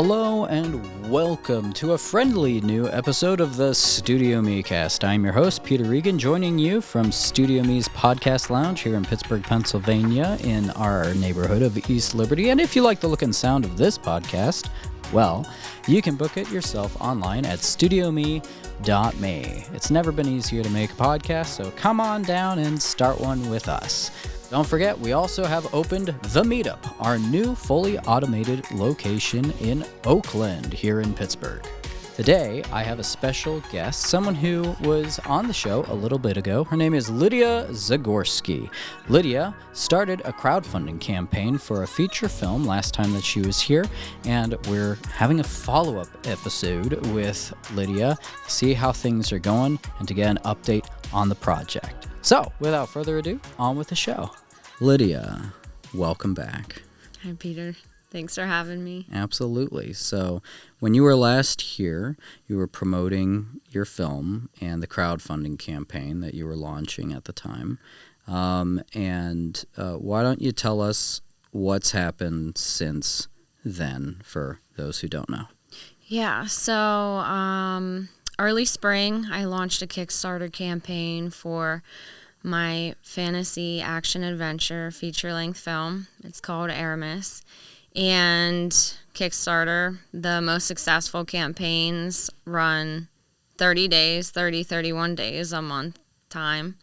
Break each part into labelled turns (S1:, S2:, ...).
S1: Hello and welcome to a friendly new episode of the StudioMEcast. I'm your host, Peter Regan, joining you from StudioME's podcast lounge here in Pittsburgh, Pennsylvania, in our neighborhood of East Liberty. And if you like the look and sound of this podcast, well, you can book it yourself online at StudioME.me. It's never been easier to make a podcast, so come on down and start one with us. Don't forget, we also have opened The Meetup, our new fully automated location in Oakland here in Pittsburgh. Today, I have a special guest, someone who was on the show a little bit ago. Her name is Lydia Zagorski. Lydia started a crowdfunding campaign for a feature film last time that she was here, and we're having a follow-up episode with Lydia to see how things are going and to get an update on the project. So, without further ado, on with the show. Lydia, welcome back.
S2: Hi, Peter. Thanks for having me.
S1: Absolutely. So, when you were last here, you were promoting your film and the crowdfunding campaign that you were launching at the time. Why don't you tell us what's happened since then for those who don't know?
S2: Yeah, so early spring, I launched a Kickstarter campaign for my fantasy action adventure feature-length film. It's called Aromis. And Kickstarter, the most successful campaigns run 30 days, 31 days a month time.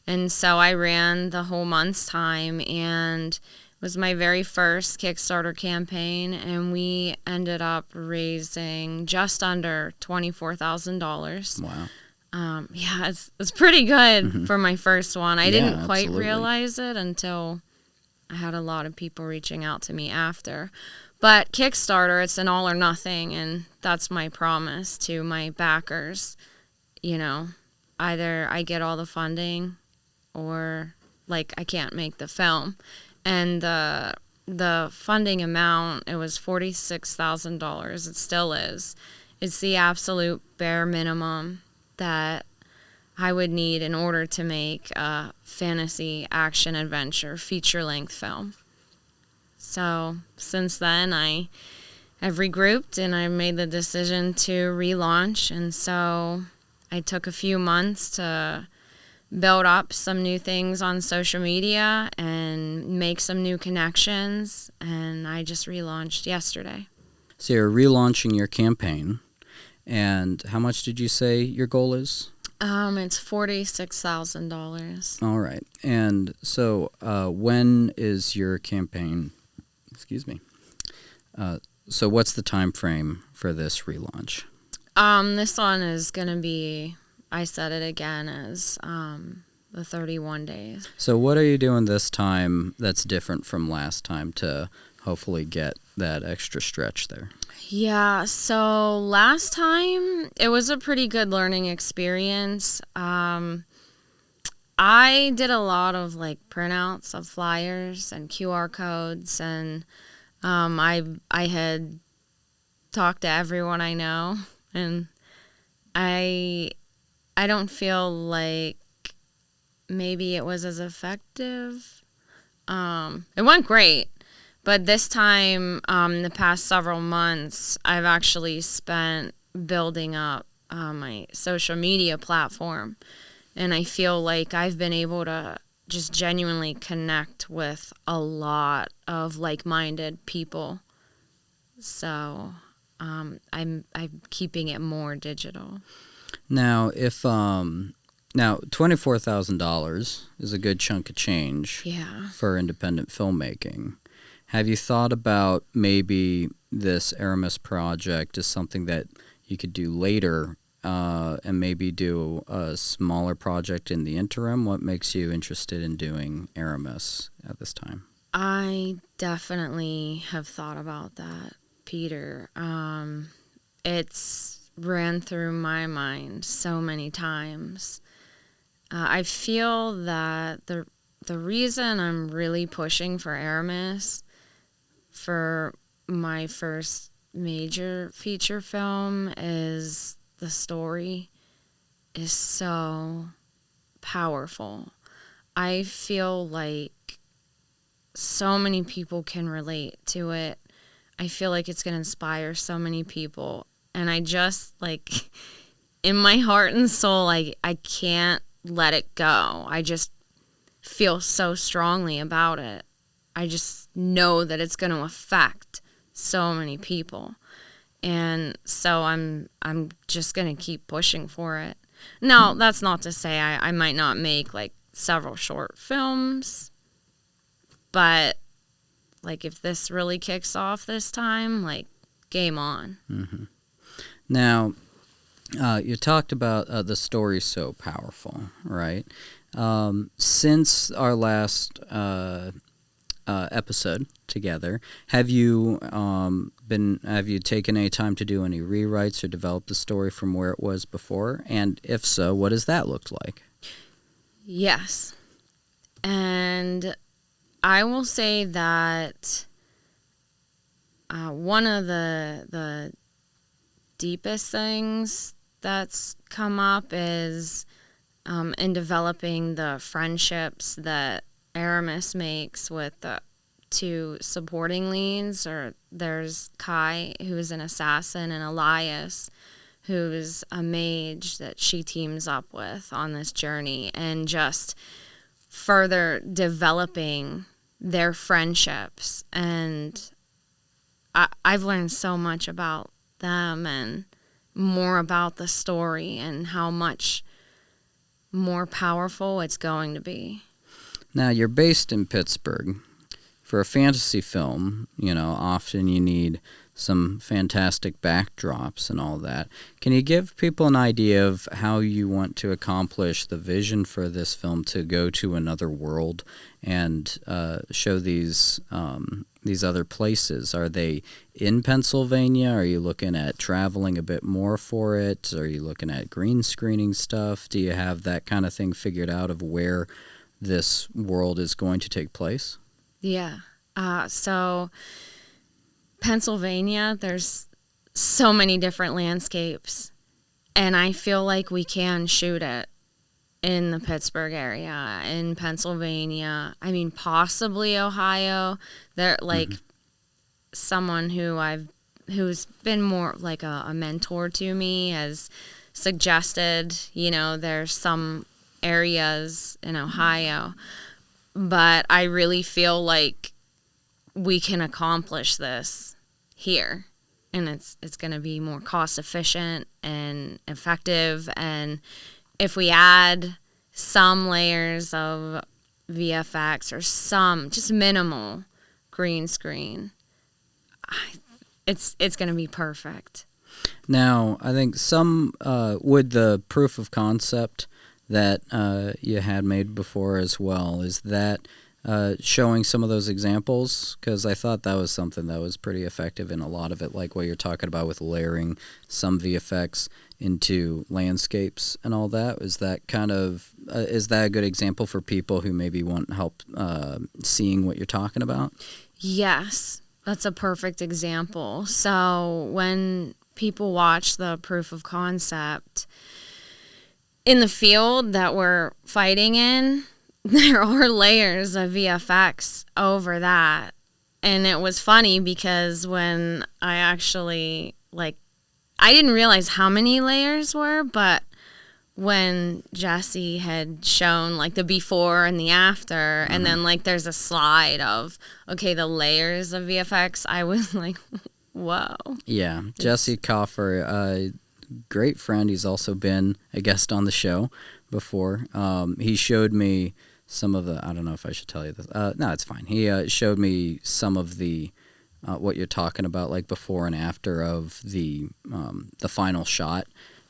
S2: And so I ran the whole month's time, and it was my very first Kickstarter campaign, and we ended up raising just under $24,000.
S1: Wow.
S2: Yeah, it's pretty good for my first one. I didn't quite
S1: absolutely.
S2: realize it until I had a lot of people reaching out to me after. But Kickstarter, it's an all or nothing, and that's my promise to my backers. You know, either I get all the funding or, I can't make the film. And the funding amount, it was $46,000. It still is. It's the absolute bare minimum that I would need in order to make a fantasy action adventure feature-length film. So since then, I have regrouped and I made the decision to relaunch. And so I took a few months to build up some new things on social media and make some new connections. And I just relaunched yesterday.
S1: So you're relaunching your campaign. And how much did you say your goal is?
S2: It's $46,000.
S1: All right. And so when is your campaign? Excuse me. So what's the time frame for this relaunch?
S2: This one is going to be, I said it again, as the 31 days.
S1: So what are you doing this time that's different from last time to hopefully get that extra stretch there?
S2: Yeah, so last time, it was a pretty good learning experience. I did a lot of, printouts of flyers and QR codes, and I had talked to everyone I know, and I don't feel like maybe it was as effective. It went great. But this time, the past several months, I've actually spent building up my social media platform. And I feel like I've been able to just genuinely connect with a lot of like-minded people. So I'm keeping it more digital.
S1: Now, if $24,000 is a good chunk of change for independent filmmaking. Have you thought about maybe this Aromis project is something that you could do later and maybe do a smaller project in the interim? What makes you interested in doing Aromis at this time?
S2: I definitely have thought about that, Peter. It's ran through my mind so many times. I feel that the reason I'm really pushing for Aromis for my first major feature film is the story is so powerful. I feel like so many people can relate to it. I feel like it's going to inspire so many people. And I just, like, in my heart and soul, I can't let it go. I just feel so strongly about it. I just know that it's going to affect so many people. And so I'm just going to keep pushing for it. Now, that's not to say I might not make, like, several short films, but, like, if this really kicks off this time, like, game on.
S1: Mm-hmm. Now, you talked about the story's so powerful, right? Since our last episode together, have you taken any time to do any rewrites or develop the story from where it was before? And if so, what does that look like?
S2: Yes. And I will say that one of the deepest things that's come up is in developing the friendships that Aromis makes with the two supporting leads. Or there's Kai, who's an assassin, and Elias, who's a mage that she teams up with on this journey, and just further developing their friendships. And I've learned so much about them and more about the story and how much more powerful it's going to be.
S1: Now, you're based in Pittsburgh. For a fantasy film, often you need some fantastic backdrops and all that. Can you give people an idea of how you want to accomplish the vision for this film to go to another world and show these other places? Are they in Pennsylvania? Are you looking at traveling a bit more for it? Are you looking at green screening stuff? Do you have that kind of thing figured out of where this world is going to take place?
S2: Yeah. So Pennsylvania, there's so many different landscapes, and I feel like we can shoot it in the Pittsburgh area, in Pennsylvania. I mean, possibly Ohio. There, like, someone who's been more like a mentor to me has suggested, there's some areas in Ohio, but I really feel like we can accomplish this here, and it's going to be more cost efficient and effective. And if we add some layers of VFX or some just minimal green screen, it's going to be perfect.
S1: Now, I think some with the proof of concept that you had made before as well, is that showing some of those examples? Because I thought that was something that was pretty effective in a lot of it, like what you're talking about with layering some VFX into landscapes and all that. Is that a good example for people who maybe want help seeing what you're talking about?
S2: Yes, that's a perfect example. So when people watch the proof of concept in the field that we're fighting in, there are layers of VFX over that. And it was funny because when I actually, I didn't realize how many layers were, but when Jesse had shown, the before and the after, and then, there's a slide of, okay, the layers of VFX, I was like, whoa. Yeah,
S1: Jesse Coffer, great friend. He's also been a guest on the show before. He showed me some of the, I don't know if I should tell you this. No, it's fine. He showed me some of the, what you're talking about, before and after of the final shot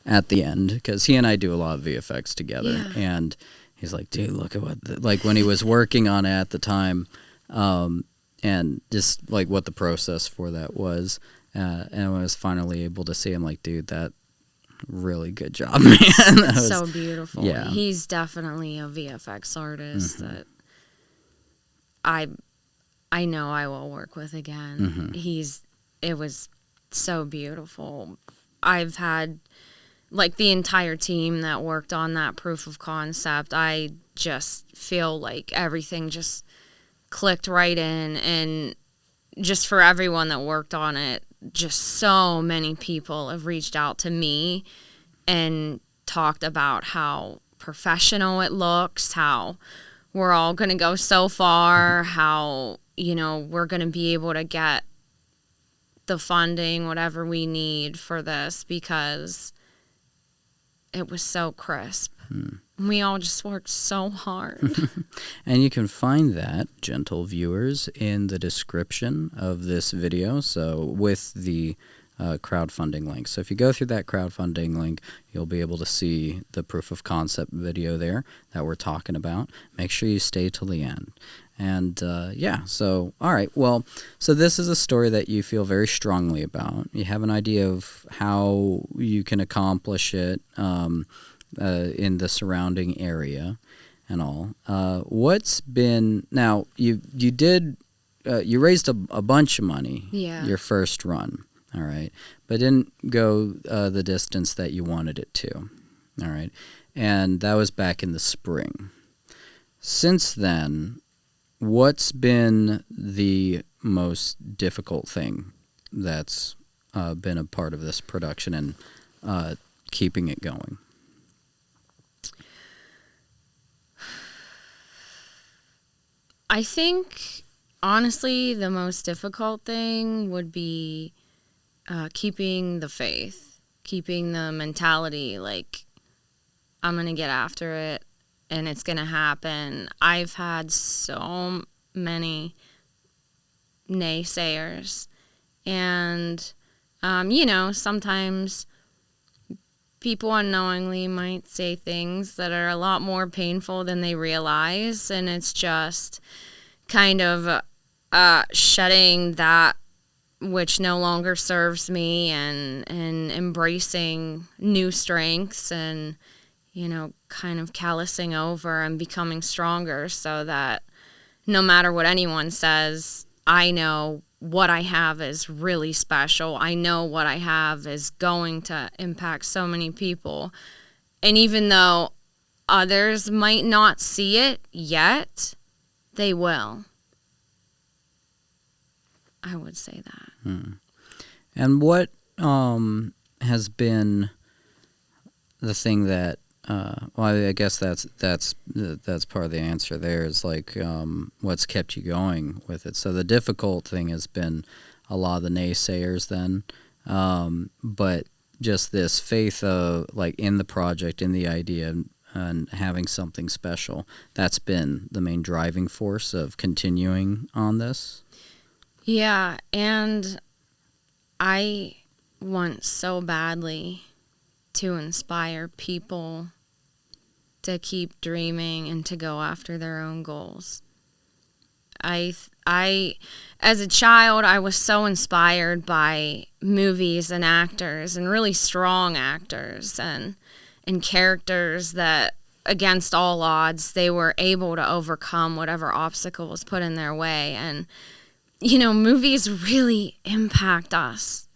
S1: at the end, because he and I do a lot of VFX together. Yeah. And he's like, dude, look at what, when he was working on it at the time, and just, what the process for that was. And I was finally able to see him, dude, that really good job, man.
S2: It's so beautiful. Yeah. He's definitely a VFX artist that I know I will work with again. It was so beautiful. I've had the entire team that worked on that proof of concept. I just feel like everything just clicked right in, and just for everyone that worked on it, just so many people have reached out to me and talked about how professional it looks, how we're all going to go so far, how, we're going to be able to get the funding, whatever we need for this, because it was so crisp. We all just worked so hard.
S1: And you can find that, gentle viewers, in the description of this video, so with the crowdfunding link. So if you go through that crowdfunding link, you'll be able to see the proof of concept video there that we're talking about. Make sure you stay till the end. And so all right, well, so this is a story that you feel very strongly about. You have an idea of how you can accomplish it in the surrounding area and all. What's been, now you raised a bunch of money your first run. All right, but didn't go the distance that you wanted it to. All right, and that was back in the spring. Since then, what's been the most difficult thing that's been a part of this production and keeping it going?
S2: I think, honestly, the most difficult thing would be keeping the faith, keeping the mentality, like, I'm going to get after it and it's going to happen. I've had so many naysayers, and, sometimes people unknowingly might say things that are a lot more painful than they realize, and it's just kind of shedding that which no longer serves me, and embracing new strengths, and kind of callousing over and becoming stronger, so that no matter what anyone says, I know what I have is really special. I know what I have is going to impact so many people. And even though others might not see it yet, they will. I would say that.
S1: And what has been the thing that, I guess that's part of the answer there, is like what's kept you going with it. So the difficult thing has been a lot of the naysayers then, but just this faith of, like, in the project, in the idea, and having something special, that's been the main driving force of continuing on this.
S2: Yeah, and I want so badly to inspire people to keep dreaming and to go after their own goals. As a child, I was so inspired by movies and actors, and really strong actors, and characters that, against all odds, they were able to overcome whatever obstacle was put in their way. And movies really impact us.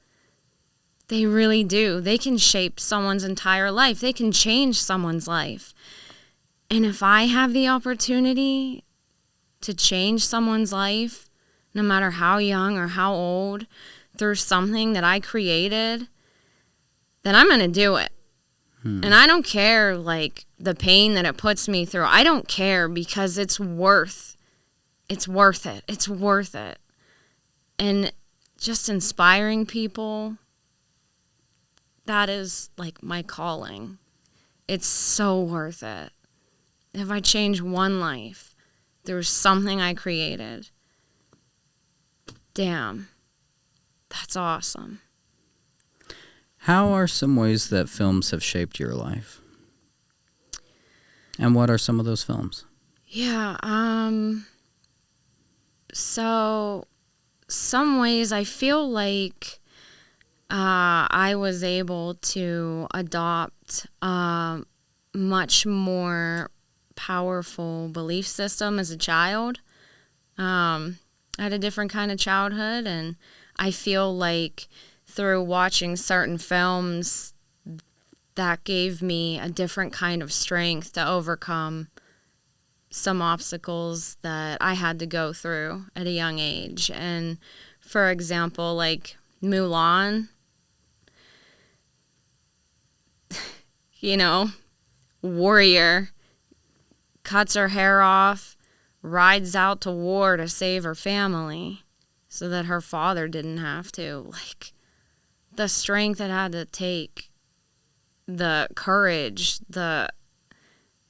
S2: They really do. They can shape someone's entire life. They can change someone's life. And if I have the opportunity to change someone's life, no matter how young or how old, through something that I created, then I'm going to do it. And I don't care, like, the pain that it puts me through. I don't care, because it's worth it. It's worth it. And just inspiring people, that is, like, my calling. It's so worth it. If I change one life through something I created, damn, that's awesome.
S1: How are some ways that films have shaped your life? And what are some of those films?
S2: Yeah, so some ways I feel like I was able to adopt a much more powerful belief system as a child. I had a different kind of childhood, and I feel like through watching certain films, that gave me a different kind of strength to overcome some obstacles that I had to go through at a young age. And for example, like Mulan, you know, warrior, cuts her hair off, rides out to war to save her family so that her father didn't have to. Like, the strength it had to take, the courage,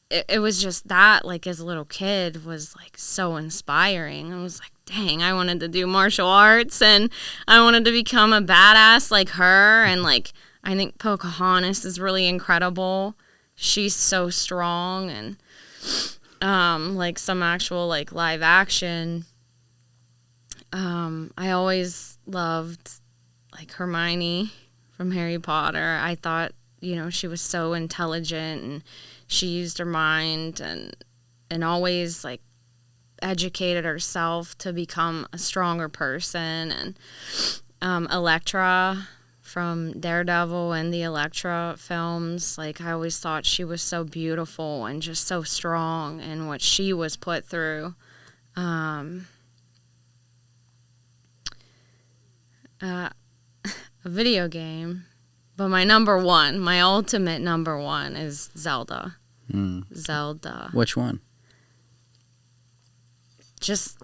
S2: it was just that, like, as a little kid was, like, so inspiring. I was like, dang, I wanted to do martial arts, and I wanted to become a badass like her, and, like, I think Pocahontas is really incredible. She's so strong, and, like, some actual, like, live action, I always loved, like, Hermione from Harry Potter. I thought, you know, she was so intelligent, and she used her mind and always, like, educated herself to become a stronger person. And Elektra from Daredevil and the Elektra films, like, I always thought she was so beautiful and just so strong in what she was put through. A video game, but my ultimate number one is Zelda. Zelda.
S1: Which one?
S2: Just,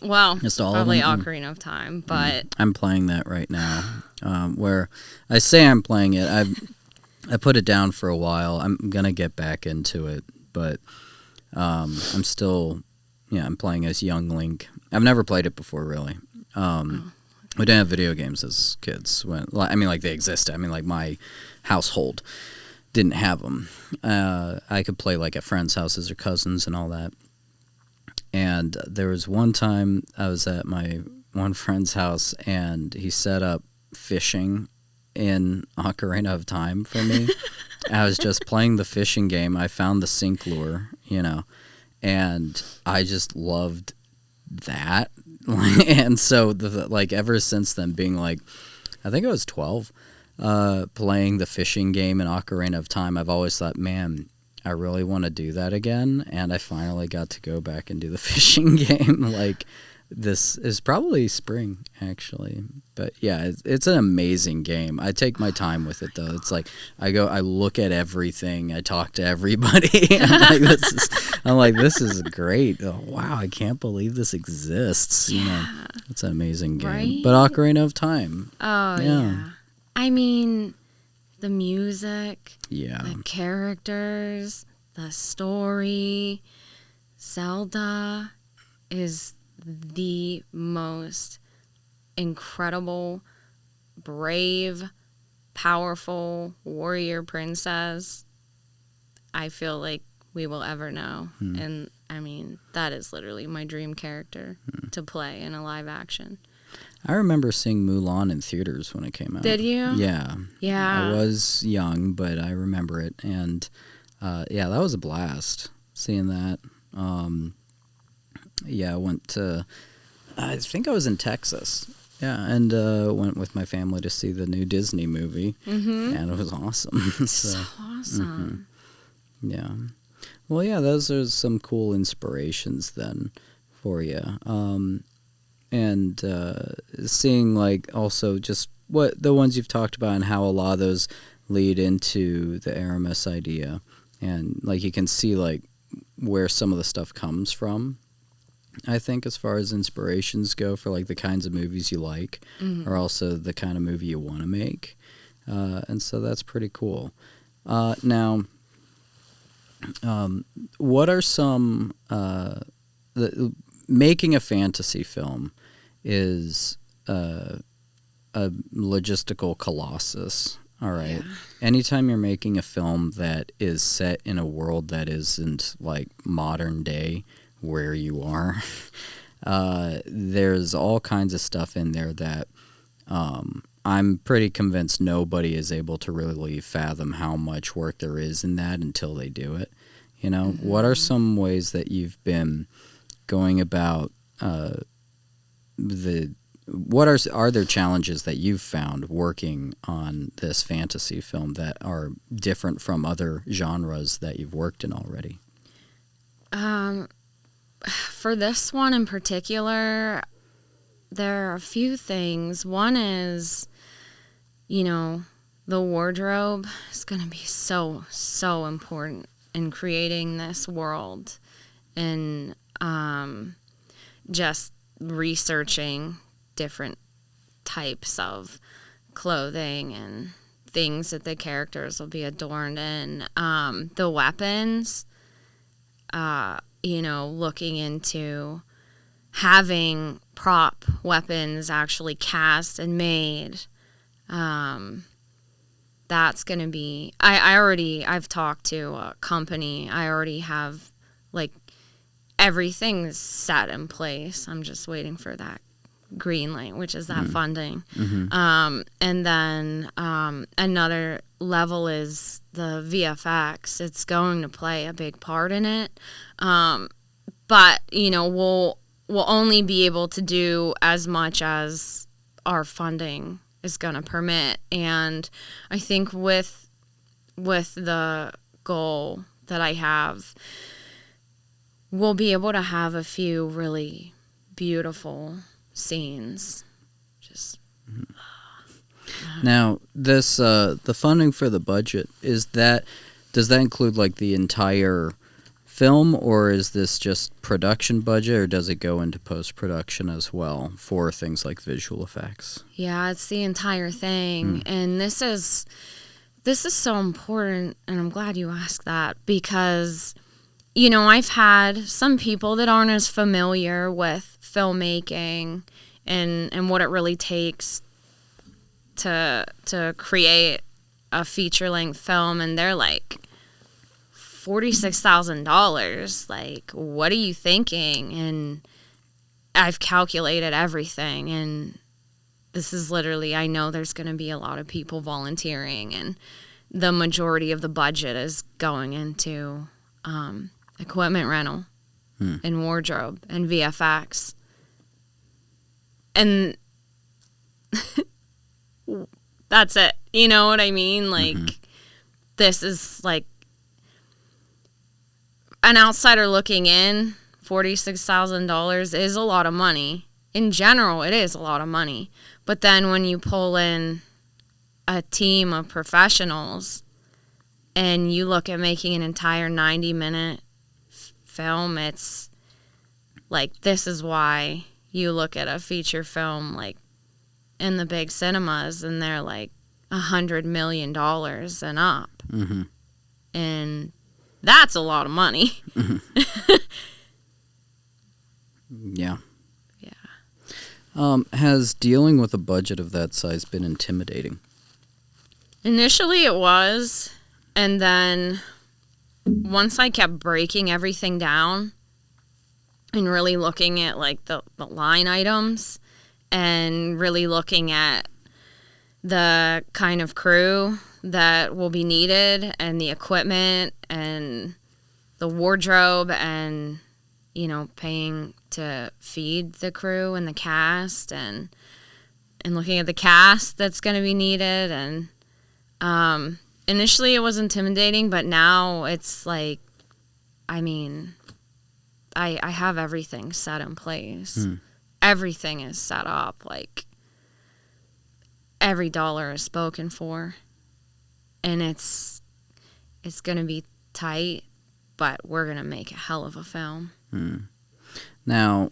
S2: well,
S1: Just all
S2: probably
S1: of them?
S2: Ocarina of Time, but
S1: I'm playing that right now. Where I say I'm playing it, I put it down for a while. I'm gonna get back into it, but I'm still, I'm playing as young Link. I've never played it before, really. We didn't have video games as kids. Like, they existed. I mean, like, my household didn't have them. I could play, like, at friends' houses or cousins and all that. And there was one time I was at my one friend's house, and he set up fishing in Ocarina of Time for me. I was just playing the fishing game. I found the sink lure, and I just loved that. And so, ever since then, being like, I think I was 12, playing the fishing game in Ocarina of Time, I've always thought, man, I really want to do that again. And I finally got to go back and do the fishing game. Like, this is probably spring, actually. But yeah, it's an amazing game. I take my time with it, though. It's like, I look at everything. I talk to everybody. I'm like, this is great. Oh, wow, I can't believe this exists.
S2: Yeah.
S1: It's an amazing game.
S2: Right?
S1: But Ocarina of Time.
S2: Oh, yeah. I mean, the music, the characters, the story. Zelda is the most incredible, brave, powerful warrior princess I feel like we will ever know. And I mean, that is literally my dream character to play in a live action.
S1: I remember seeing Mulan in theaters when it came out.
S2: Did you?
S1: Yeah.
S2: Yeah.
S1: I was young, but I remember it. And that was a blast seeing that. I went to, I think I was in Texas. Yeah, and went with my family to see the new Disney movie. And it was awesome.
S2: So awesome.
S1: Yeah. Well, yeah, those are some cool inspirations then for you. And seeing, like, also just what the ones you've talked about and how a lot of those lead into the Aromis idea. And, like, you can see, like, where some of the stuff comes from, I think, as far as inspirations go for, like, the kinds of movies you like, or also the kind of movie you want to make. And so that's pretty cool. Now, what are some... making a fantasy film is a logistical colossus, all right? Yeah. Anytime you're making a film that is set in a world that isn't, like, modern day where you are, there's all kinds of stuff in there that I'm pretty convinced nobody is able to really fathom how much work there is in that until they do it. What are some ways that you've been going about are there challenges that you've found working on this fantasy film that are different from other genres that you've worked in already?
S2: For this one in particular, there are a few things. One is, you know, the wardrobe is going to be so, so important in creating this world, and just researching different types of clothing and things that the characters will be adorned in. The weapons, you know, looking into having prop weapons actually cast and made. That's going to be, I've talked to a company. I already have, like, everything's set in place. I'm just waiting for that green light, which is that funding. And then another level is the VFX. It's going to play a big part in it. But, you know, we'll only be able to do as much as our funding is going to permit. And I think with the goal that I have, we'll be able to have a few really beautiful scenes. Just
S1: Now, this the funding for the budget, does that include like the entire film, or is this just production budget, or does it go into post-production as well for things like visual effects?
S2: Yeah, it's the entire thing. And this is so important, and I'm glad you asked that, because, you know, I've had some people that aren't as familiar with filmmaking and what it really takes to create a feature-length film, and they're like, $46,000, like, what are you thinking? And I've calculated everything, and this is literally, I know there's going to be a lot of people volunteering, and the majority of the budget is going into equipment rental and wardrobe and VFX. And that's it. You know what I mean? Like, this is like, an outsider looking in, $46,000 is a lot of money. In general, it is a lot of money. But then when you pull in a team of professionals and you look at making an entire 90-minute film, it's like, this is why you look at a feature film like in the big cinemas and they're like $100 million and up. And that's a lot of money.
S1: Yeah. Has dealing with a budget of that size been intimidating?
S2: Initially it was, and then once I kept breaking everything down and really looking at like the line items and really looking at the kind of crew that will be needed and the equipment and the wardrobe and, you know, paying to feed the crew and the cast and looking at the cast that's going to be needed. And initially it was intimidating, but now it's like, I mean, I have everything set in place. Everything is set up. Like, every dollar is spoken for. And it's going to be tight, but we're going to make a hell of a film.
S1: Now,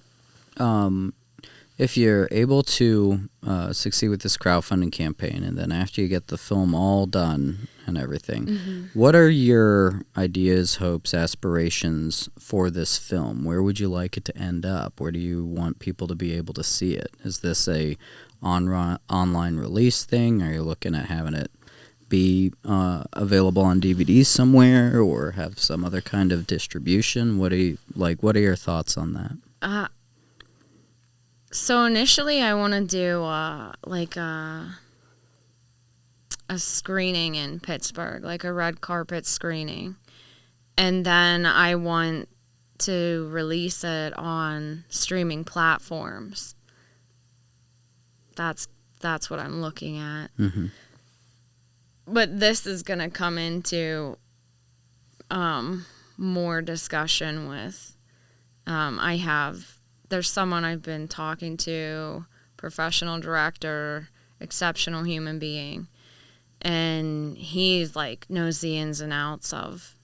S1: if you're able to succeed with this crowdfunding campaign, and then after you get the film all done and everything, what are your ideas, hopes, aspirations for this film? Where would you like it to end up? Where do you want people to be able to see it? Is this a online release thing? Are you looking at having it be available on DVD somewhere, or have some other kind of distribution? What are your thoughts on that?
S2: So initially I want to do like a screening in Pittsburgh, like a red carpet screening. And then I want to release it on streaming platforms. That's what I'm looking at. But this is going to come into more discussion with, there's someone I've been talking to, professional director, exceptional human being, and he's like knows the ins and outs of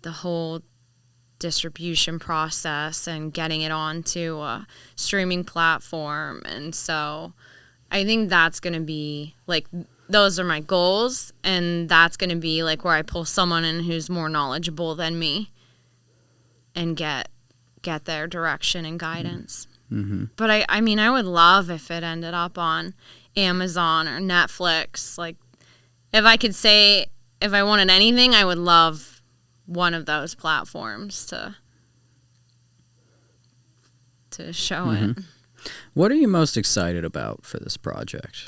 S2: the whole distribution process and getting it onto a streaming platform. And so I think that's going to be like, those are my goals, and that's going to be like where I pull someone in who's more knowledgeable than me and get their direction and guidance.
S1: Mm-hmm.
S2: But I mean, I would love if it ended up on Amazon or Netflix. Like, if I could say, if I wanted anything, I would love one of those platforms to show it.
S1: What are you most excited about for this project?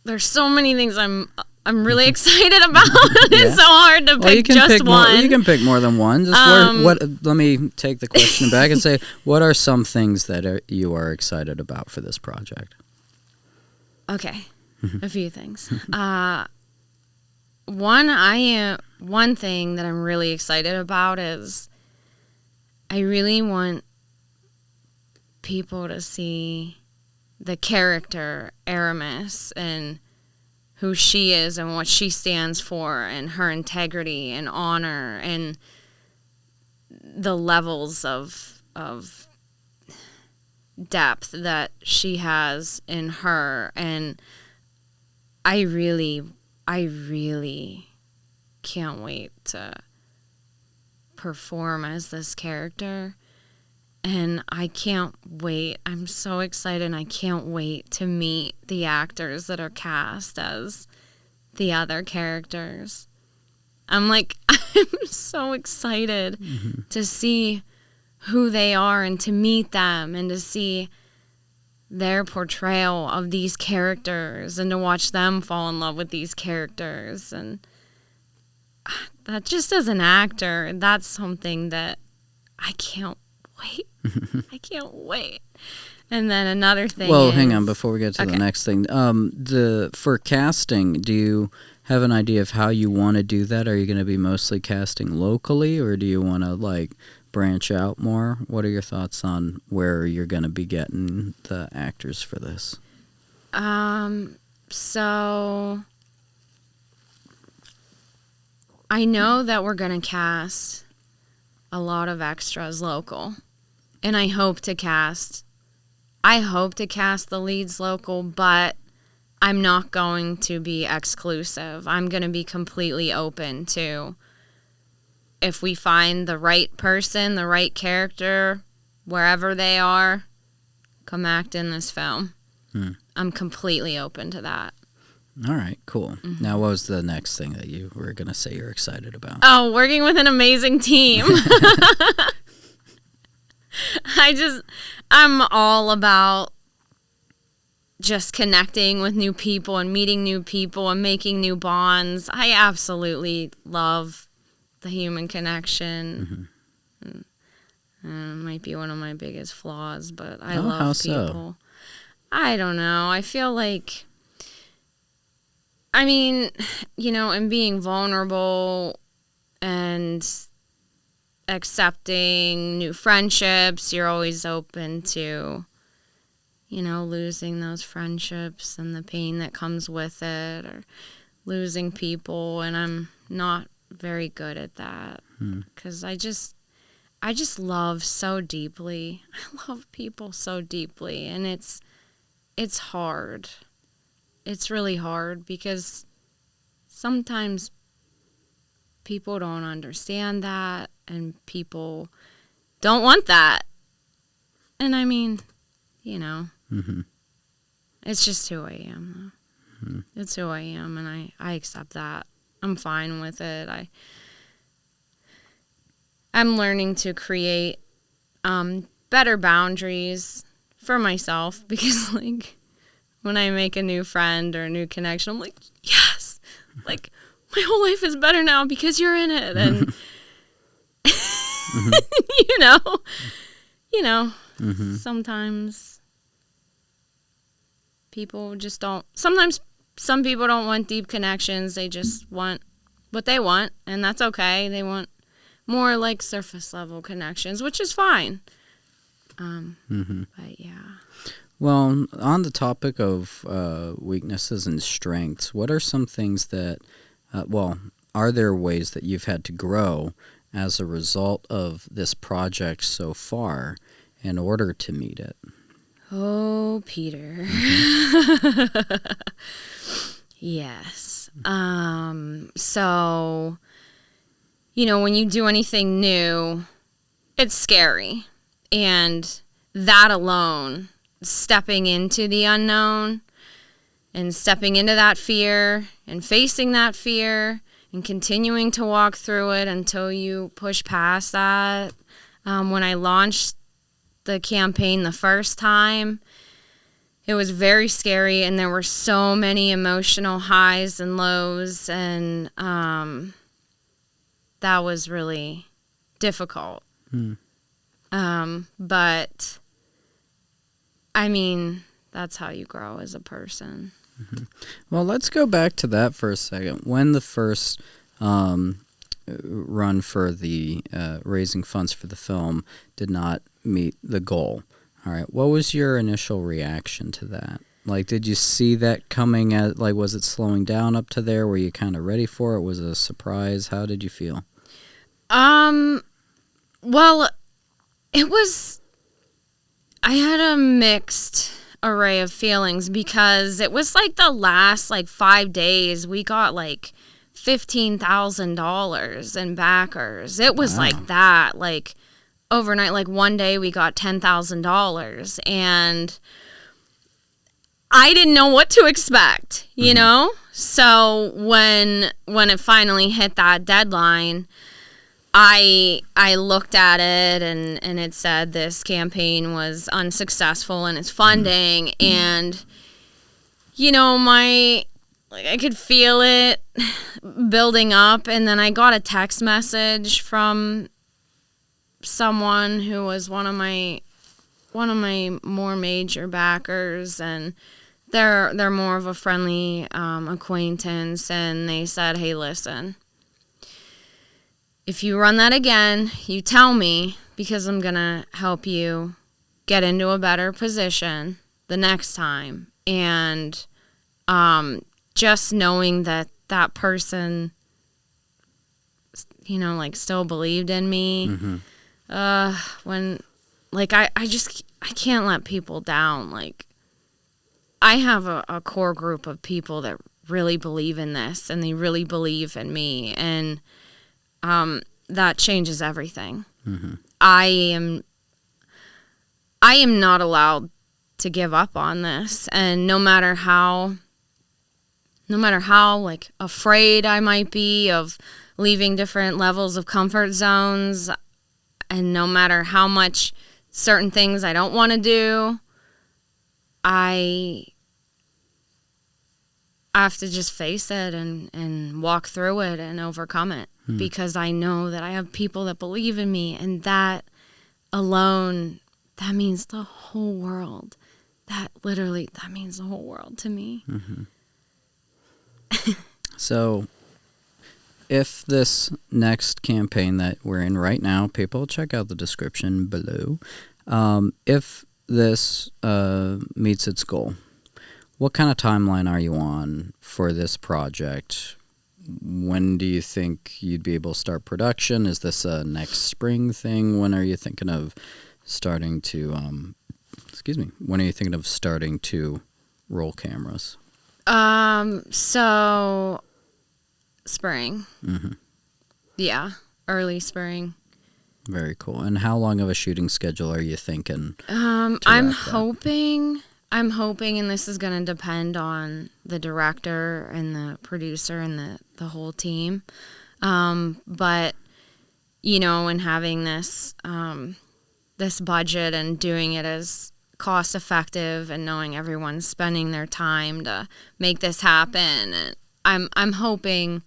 S1: There's so many things I'm really excited about. It's so hard to pick just one. You can pick more than one. Let me take the question back and say, what are some things that you are excited about for this project?
S2: Okay, a few things. One thing that I'm really excited about is I really want people to see the character Aromis and who she is and what she stands for and her integrity and honor and the levels of depth that she has in her. And I really can't wait to perform as this character. And I can't wait. I'm so excited, and I can't wait to meet the actors that are cast as the other characters. I'm so excited to see who they are and to meet them and to see their portrayal of these characters and to watch them fall in love with these characters. And that, just as an actor, that's something that I can't wait. I can't wait. And then another thing
S1: hang on before we get to the next thing. For casting, do you have an idea of how you want to do that? Are you going to be mostly casting locally, or do you want to branch out more? What are your thoughts on where you're going to be getting the actors for this?
S2: So I know that we're going to cast a lot of extras local, and I hope to cast the leads local, but I'm not going to be exclusive. I'm going to be completely open to, if we find the right person, the right character, wherever they are, come act in this film. I'm completely open to that.
S1: All right, cool. Now, what was the next thing that you were going to say you're excited about?
S2: Oh, working with an amazing team. I'm all about just connecting with new people and meeting new people and making new bonds. I absolutely love the human connection. It might be one of my biggest flaws, but I love people. So? I don't know. I feel like, and being vulnerable and accepting new friendships, you're always open to, losing those friendships and the pain that comes with it, or losing people, and I'm not very good at that because I just love so deeply. I love people so deeply, and it's hard. It's really hard because sometimes people don't understand that, and people don't want that. And it's just who I am, though. It's who I am, and I accept that. I'm fine with it. I'm learning to create better boundaries for myself, because when I make a new friend or a new connection, I'm like, yes, my whole life is better now because you're in it. And sometimes people just don't. Sometimes some people don't want deep connections. They just want what they want, and that's okay. They want more like surface level connections, which is fine. But yeah.
S1: Well, on the topic of weaknesses and strengths, what are some things that, are there ways that you've had to grow as a result of this project so far in order to meet it?
S2: Oh, Peter. Yes. So, when you do anything new, it's scary. And that alone, stepping into the unknown and stepping into that fear and facing that fear and continuing to walk through it until you push past that. When I launched the campaign the first time, it was very scary, and there were so many emotional highs and lows, and that was really difficult. But I mean, that's how you grow as a person.
S1: Well, let's go back to that for a second. When the first run for the raising funds for the film did not meet the goal, all right, what was your initial reaction to that? Like, did you see that coming at, like, was it slowing down up to there? Were you kind of ready for it? Was it a surprise? How did you feel?
S2: Well, I had a mixed array of feelings because it was like the last 5 days we got like $15,000 in backers. It was like that, like overnight. Like one day we got $10,000, and I didn't know what to expect, you know? So when it finally hit that deadline, I looked at it and it said this campaign was unsuccessful in its funding, and I could feel it building up, and then I got a text message from someone who was one of my more major backers, and they're more of a friendly acquaintance, and they said, "Hey, listen, if you run that again, you tell me, because I'm going to help you get into a better position the next time." And just knowing that person, still believed in me, when, I can't let people down. Like, I have a core group of people that really believe in this, and they really believe in me, and that changes everything. I am not allowed to give up on this, and no matter how afraid I might be of leaving different levels of comfort zones, and no matter how much certain things I don't want to do, I have to just face it and walk through it and overcome it, because I know that I have people that believe in me, and that alone, that means the whole world. That means the whole world to me.
S1: So, if this next campaign that we're in right now, people check out the description below. If this meets its goal, what kind of timeline are you on for this project? When do you think you'd be able to start production? Is this a next spring thing? When are you thinking of starting to, when are you thinking of starting to roll cameras?
S2: So spring. Yeah, early spring.
S1: Very cool. And how long of a shooting schedule are you thinking?
S2: I'm hoping, and this is going to depend on the director and the producer and the whole team. But, and having this budget and doing it as cost effective, and knowing everyone's spending their time to make this happen, and I'm hoping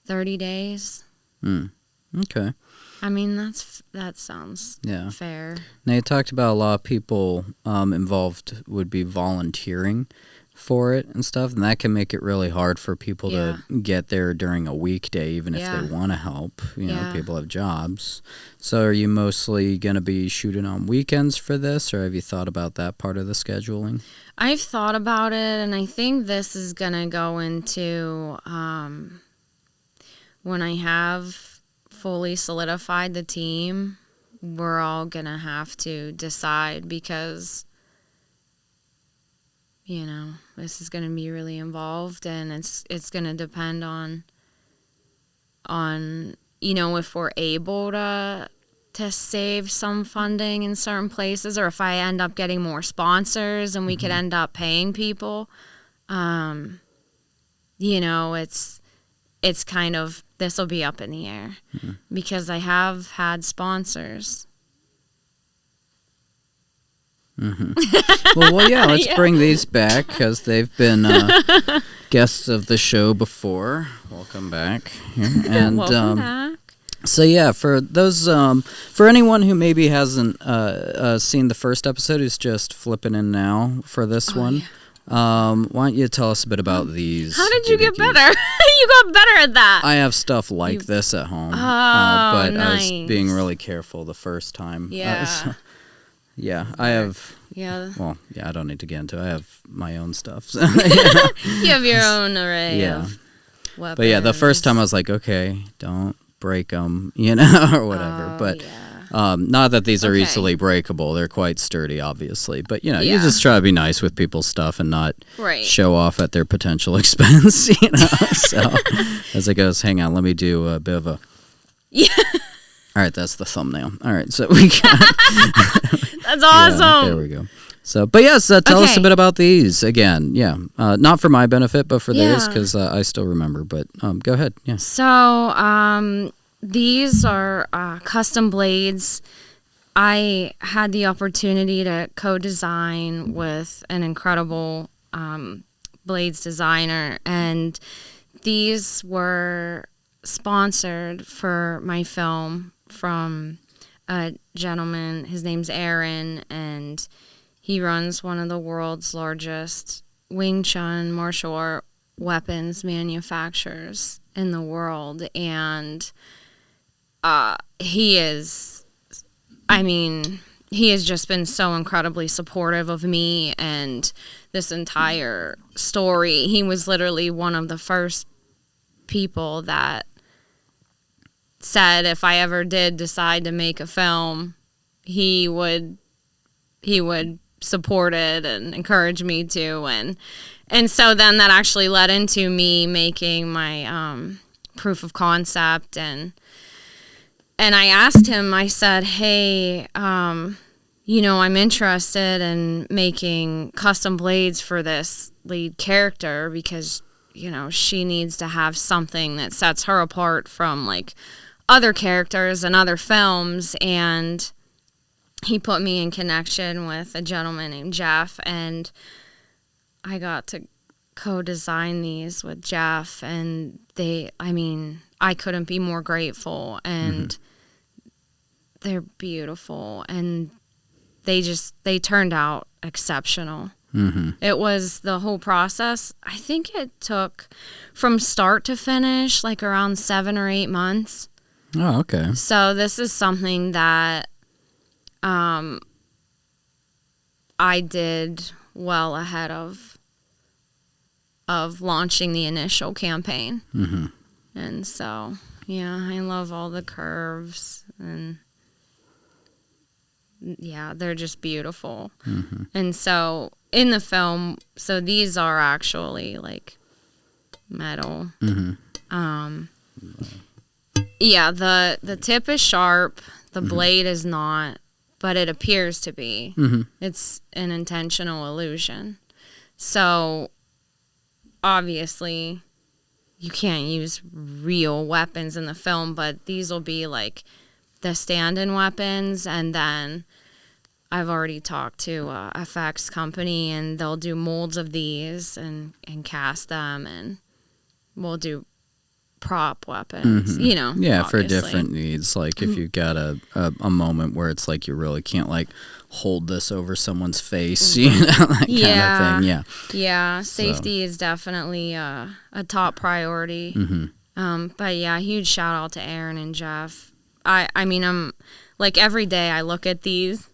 S2: 30 days.
S1: Okay.
S2: I mean, that sounds fair.
S1: Now, you talked about a lot of people involved would be volunteering for it and stuff, and that can make it really hard for people
S2: Yeah.
S1: to get there during a weekday, even if
S2: Yeah.
S1: they want to help. You know,
S2: Yeah.
S1: people have jobs. So are you mostly going to be shooting on weekends for this, or have you thought about that part of the scheduling?
S2: I've thought about it, and I think this is going to go into when I have fully solidified the team, we're all going to have to decide because, you know, this is going to be really involved, and it's going to depend on you know, if we're able to save some funding in certain places, or if I end up getting more sponsors and we could end up paying people. You know, it's kind of, this will be up in the air because I have had sponsors.
S1: Well, yeah, let's bring these back because they've been guests of the show before. Welcome back. And
S2: Welcome back.
S1: so yeah, for those for anyone who maybe hasn't seen the first episode, who's just flipping in now for this one, why don't you tell us a bit about these?
S2: How did you get
S1: doohickeys?
S2: better? You got better at that.
S1: I have stuff like this at home, but I was being really careful the first time.
S2: Yeah.
S1: Yeah, I have.
S2: Yeah.
S1: Well, yeah, I don't need to get into it. I have my own stuff. So,
S2: You have your own array of weapons.
S1: But yeah, the first time I was like, okay, don't break them, you know, or whatever. But not that these are easily breakable. They're quite sturdy, obviously. But, you know, you just try to be nice with people's stuff and not show off at their potential expense, you know. So as it goes, hang on, let me do a bit of a...
S2: Yeah.
S1: All right, that's the thumbnail. All right, so we got...
S2: That's awesome.
S1: Yeah, there we go. So, but yes, tell us a bit about these again. Yeah, not for my benefit, but for theirs, because I still remember. But go ahead. Yeah.
S2: So these are custom blades. I had the opportunity to co-design with an incredible blades designer, and these were sponsored for my film from a gentleman. His name's Aaron, and he runs one of the world's largest Wing Chun martial art weapons manufacturers in the world. And he has just been so incredibly supportive of me and this entire story. He was literally one of the first people that said if I ever did decide to make a film, he would support it and encourage me to, and so then that actually led into me making my proof of concept, and I asked him, I said, hey, you know, I'm interested in making custom blades for this lead character because, you know, she needs to have something that sets her apart from like other characters and other films. And he put me in connection with a gentleman named Jeff, and I got to co-design these with Jeff, and I couldn't be more grateful, and they're beautiful, and they turned out exceptional. It was the whole process. I think it took from start to finish like around 7 or 8 months.
S1: Oh, okay.
S2: So this is something that I did well ahead of launching the initial campaign. And so, yeah, I love all the curves, and yeah, they're just beautiful. And so in the film, so these are actually like metal. Yeah, the tip is sharp, the blade is not, but it appears to be. It's an intentional illusion. So obviously you can't use real weapons in the film, but these will be like the stand-in weapons, and then I've already talked to a FX company, and they'll do molds of these and cast them, and we'll do prop weapons, you know.
S1: Yeah,
S2: obviously.
S1: for different needs. Like if you've got a moment where it's like you really can't like hold this over someone's face, you know, that kind of thing. Yeah.
S2: Yeah, safety is definitely a top priority. But yeah, huge shout out to Aaron and Jeff. I mean, I'm like every day I look at these,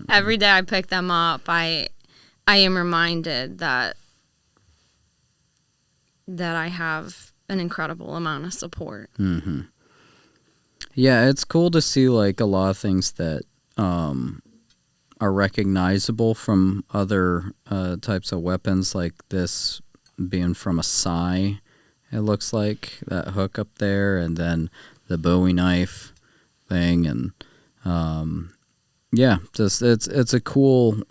S2: every day I pick them up, I am reminded that I have an incredible amount of support.
S1: Yeah, it's cool to see like a lot of things that are recognizable from other types of weapons, like this being from a sai. It looks like that hook up there, and then the Bowie knife thing, and yeah, just it's a cool.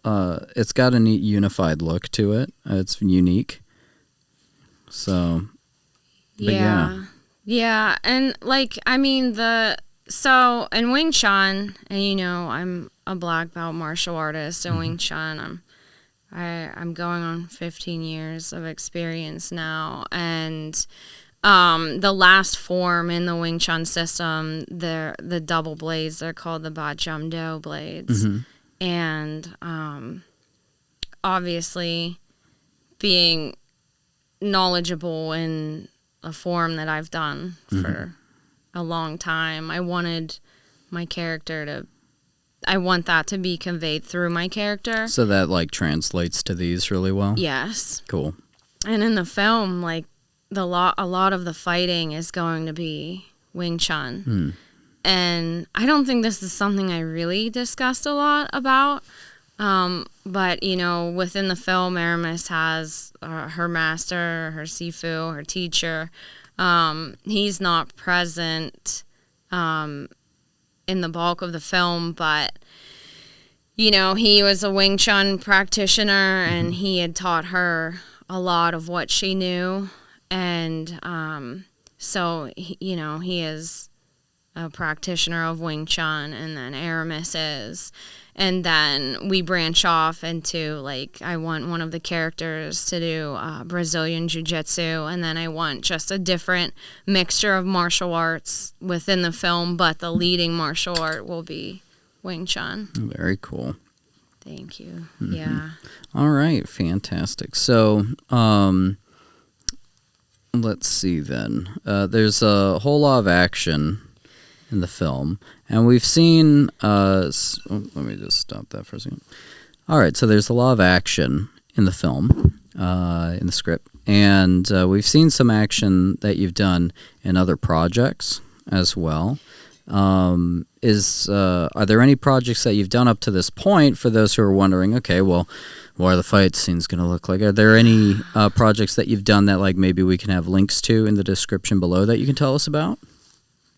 S1: It's got a neat unified look to it. It's unique. So, but
S2: yeah, and like I mean so in Wing Chun, and you know I'm a black belt martial artist in Wing Chun. I'm going on 15 years of experience now, and the last form in the Wing Chun system, the double blades, they're called the Ba Jum Do blades, and obviously being knowledgeable in a form that I've done for a long time, I wanted my character I want that to be conveyed through my character.
S1: So that like translates to these really well?
S2: Yes.
S1: Cool.
S2: And in the film, like a lot of the fighting is going to be Wing Chun. And I don't think this is something I really discussed a lot about. But, you know, within the film, Aromis has her master, her Sifu, her teacher. He's not present in the bulk of the film, but, you know, he was a Wing Chun practitioner, and he had taught her a lot of what she knew. And so, you know, he is a practitioner of Wing Chun, and then Aromis is. And then we branch off into, like, I want one of the characters to do Brazilian Jiu-Jitsu, and then I want just a different mixture of martial arts within the film, but the leading martial art will be Wing Chun.
S1: Very cool.
S2: Thank you. Yeah.
S1: All right, fantastic. So, let's see then. There's a whole lot of action in the film, and we've seen let me just stop that for a second. All right, so there's a lot of action in the film, in the script, and we've seen some action that you've done in other projects as well. Are there any projects that you've done up to this point, for those who are wondering, okay, well, what are the fight scenes going to look like? Are there any projects that you've done that like maybe we can have links to in the description below that you can tell us about?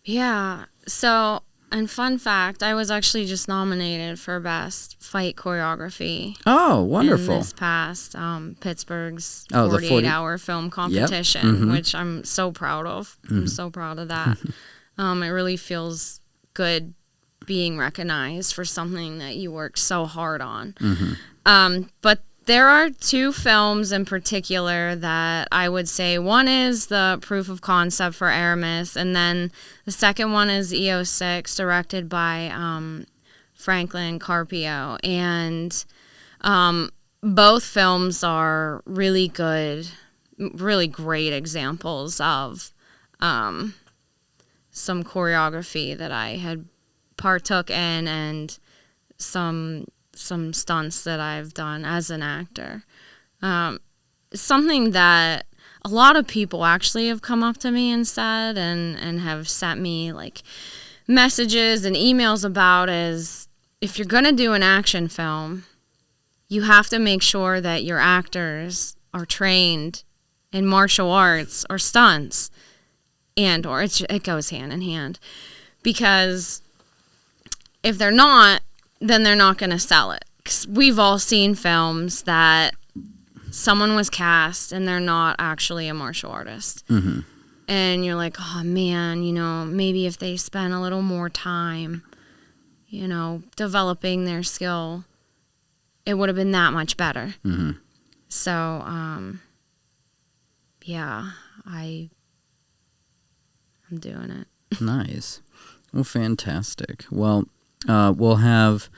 S2: Yeah. So, and fun fact, I was actually just nominated for Best Fight Choreography.
S1: Oh, wonderful.
S2: In this past Pittsburgh's 48-hour film competition, which I'm so proud of. I'm so proud of that. It really feels good being recognized for something that you worked so hard on. But there are two films in particular that I would say. One is the proof of concept for Aromis, and then the second one is EO6, directed by Franklin Carpio. And both films are really good, really great examples of some choreography that I had partook in, and some stunts that I've done as an actor. Something that a lot of people actually have come up to me and said and have sent me like messages and emails about is, if you're going to do an action film, you have to make sure that your actors are trained in martial arts or stunts, and or it goes hand in hand, because if they're not, then they're not going to sell it. 'Cause we've all seen films that someone was cast and they're not actually a martial artist. And you're like, oh man, you know, maybe if they spent a little more time, you know, developing their skill, it would have been that much better. So, yeah, I'm doing it.
S1: Nice. Well, fantastic. Well, we'll have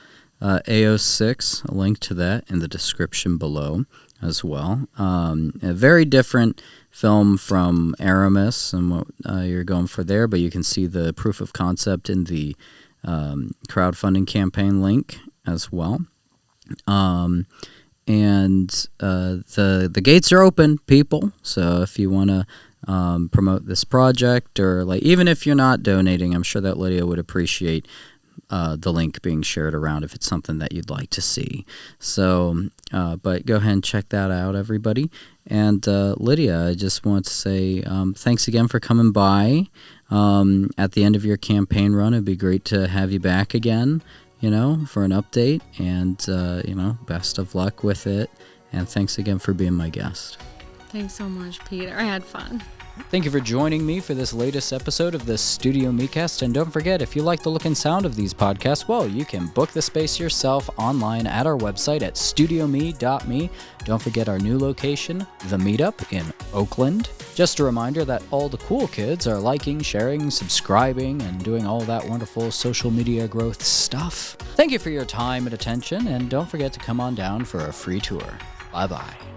S1: AO6, a link to that in the description below as well. A very different film from Aromis and what you're going for there, but you can see the proof of concept in the crowdfunding campaign link as well. And the gates are open, people. So if you want to promote this project, or like even if you're not donating, I'm sure that Lydia would appreciate the link being shared around if it's something that you'd like to see. So, but go ahead and check that out, everybody. And Lydia, I just want to say thanks again for coming by at the end of your campaign run. It'd be great to have you back again, for an update. And, best of luck with it. And thanks again for being my guest.
S2: Thanks so much, Peter. I had fun.
S1: Thank you for joining me for this latest episode of the StudioMEcast, and don't forget, if you like the look and sound of these podcasts, well, you can book the space yourself online at our website at StudioME.me. Don't forget our new location, The Meetup in Oakland. Just a reminder that all the cool kids are liking, sharing, subscribing, and doing all that wonderful social media growth stuff. Thank you for your time and attention, and don't forget to come on down for a free tour. Bye-bye.